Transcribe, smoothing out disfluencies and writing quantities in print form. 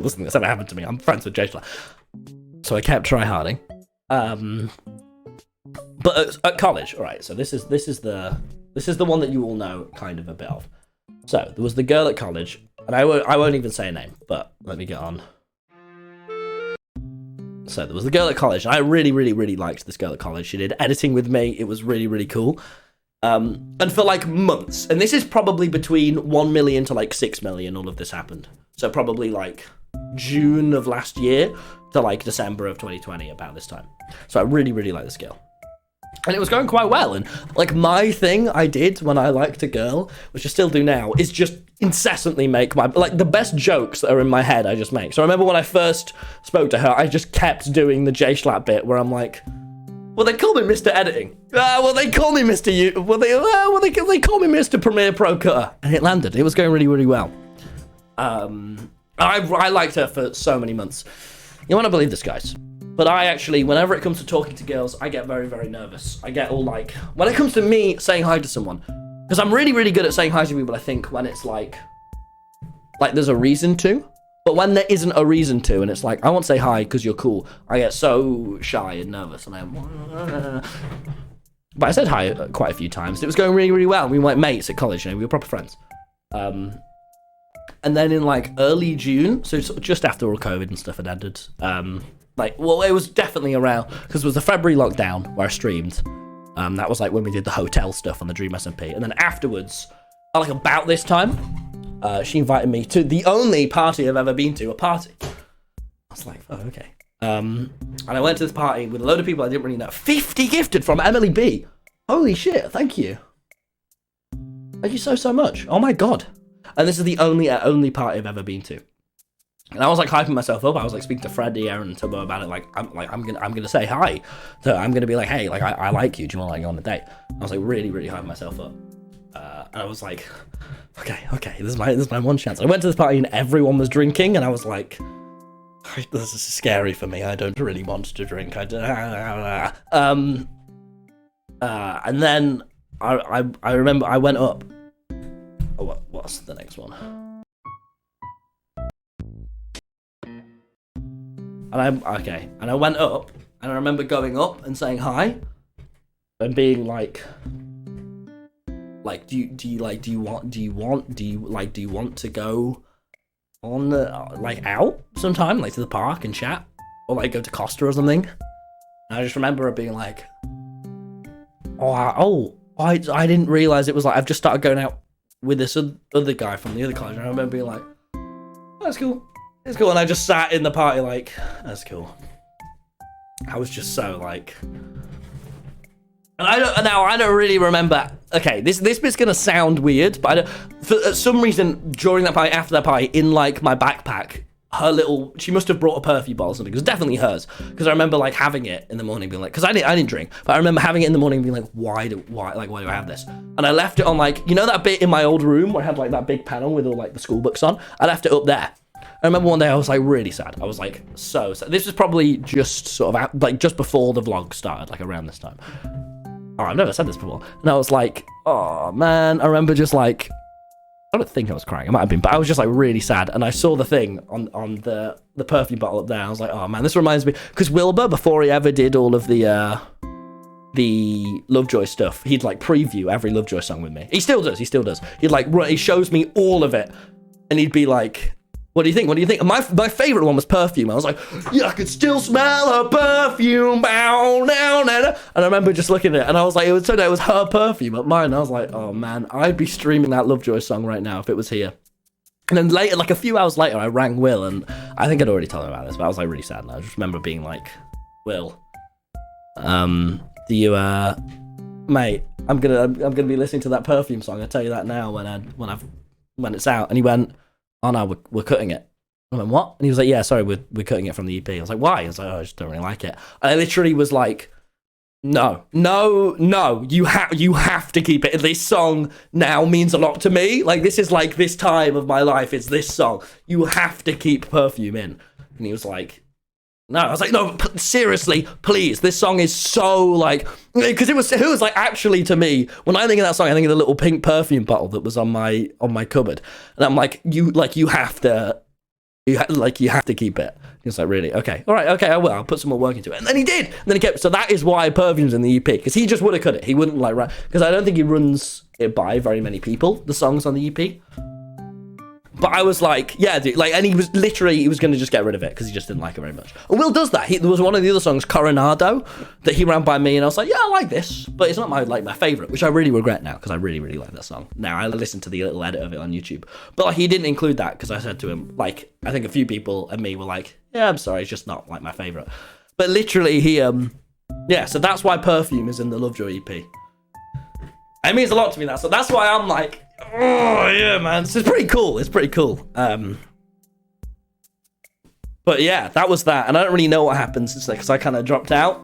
Wasn't this ever happened to me? I'm friends with Jay. So I kept tryharding. But at college, all right. So this is the one that you all know kind of a bit of. So there was the girl at college, and I won't even say a name, but let me get on. So there was the girl at college, and I really, really, really liked this girl at college. She did editing with me. It was really, really cool. And for like months, and this is probably between 1 million to like 6 million, all of this happened. So probably like June of last year to like December of 2020, about this time. So I really, really like this girl. And it was going quite well. And like my thing I did when I liked a girl, which I still do now, is just incessantly make like the best jokes that are in my head I just make. So I remember when I first spoke to her, I just kept doing the J-Schlatt bit where I'm like, well, they call me Mr. Editing. Well, they call me Mr. They call me Mr. Premiere Pro Cutter. And it landed. It was going really, really well. I liked her for so many months. You want to believe this, guys? But I actually, whenever it comes to talking to girls, I get very, very nervous. I get all like, when it comes to me saying hi to someone, because I'm really, really good at saying hi to people, I think, when it's like there's a reason to. But when there isn't a reason to, and it's like, I won't say hi because you're cool, I get so shy and nervous, and but I said hi quite a few times. It was going really, really well. We were like mates at college, we were proper friends. And then in like early June, so just after all COVID and stuff had ended, it was definitely around, because it was the February lockdown where I streamed. That was like when we did the hotel stuff on the Dream SMP. And then afterwards, like about this time, she invited me to the only party I've ever been to, a party. I was like, oh, okay. And I went to this party with a load of people I didn't really know. 50 gifted from Emily B. Holy shit, thank you. Thank you so much. Oh my God. And this is the only party I've ever been to. And I was like hyping myself up. I was like speaking to Freddie, Aaron, and Tubbo about it. I'm gonna say hi. So I'm gonna be like, hey, like I like you. Do you want to like go on a date? I was like really, really hyping myself up. And I was like, okay, this is my one chance. I went to this party and everyone was drinking, and I was like, this is scary for me. I don't really want to drink. And then I remember I went up. Oh, what's the next one? And I went up, and I remember going up and saying hi, and being like, do you want to go on the out sometime, like to the park and chat, or like go to Costa or something? And I just remember it being like, I didn't realize it was like I've just started going out with this other guy from the other college. And I remember being like, oh, that's cool. It's cool. And I just sat in the party like, that's cool. I was just so like, and I don't really remember. Okay, this bit's gonna sound weird, but for some reason during that party, after that party, in like my backpack, she must have brought a perfume bottle or something. It was definitely hers, because I remember like having it in the morning, being like, because I didn't drink, but I remember having it in the morning, being like, why do I have this? And I left it on like, you know that bit in my old room where I had like that big panel with all like the school books on. I left it up there. I remember one day I was like really sad. I was like so sad. This was probably just sort of like just before the vlog started, like around this time. Oh, I've never said this before. And I was like, oh man. I remember just like, I don't think I was crying. I might have been, but I was just like really sad. And I saw the thing on the perfume bottle up there. I was like, oh man, this reminds me, because Wilbur, before he ever did all of the Lovejoy stuff, he'd like preview every Lovejoy song with me. He still does. He shows me all of it, and he'd be like, what do you think? What do you think? And my favorite one was Perfume. I was like, yeah, I could still smell her perfume. Bow, now, now. And I remember just looking at it, and I was like, it was her perfume at mine. And I was like, oh man, I'd be streaming that Lovejoy song right now if it was here. And then later, like a few hours later, I rang Will, and I think I'd already told him about this, but I was like really sad. And I just remember being like, Will, do you, mate, I'm gonna be listening to that Perfume song. I'll tell you that now when it's out. And he went, oh no, we're cutting it. I went, what? And he was like, yeah, sorry, we're cutting it from the EP. I was like, why? I was like, oh, I just don't really like it. And I literally was like, no, you have to keep it. This song now means a lot to me. Like, this is like this time of my life. It's this song. You have to keep Perfume in. And he was like, no. I was like, no, seriously, please. This song is so like, because it was like actually to me, when I think of that song, I think of the little pink perfume bottle that was on my cupboard. And I'm like, you have to You have to keep it. He was like, really? Okay, all right, okay, I will. I'll put some more work into it. And then he did. And then he kept. So that is why Perfume's in the EP, because he just would have cut it. He wouldn't like rap, because I don't think he runs it by very many people, the songs on the EP. But I was like, yeah, dude, like, and he was going to just get rid of it because he just didn't like it very much. And Will does that. There was one of the other songs, Coronado, that he ran by me, and I was like, yeah, I like this, but it's not my favorite, which I really regret now because I really, really like that song. Now I listened to the little edit of it on YouTube, but like, he didn't include that because I said to him, like, I think a few people and me were like, yeah, I'm sorry, it's just not like my favorite. But literally, yeah, so that's why Perfume is in the Lovejoy EP. It means a lot to me, that. So that's why I'm like, oh yeah, man. So it's pretty cool. It's pretty cool. But yeah, that was that. And I don't really know what happens. It's like, because I kind of dropped out.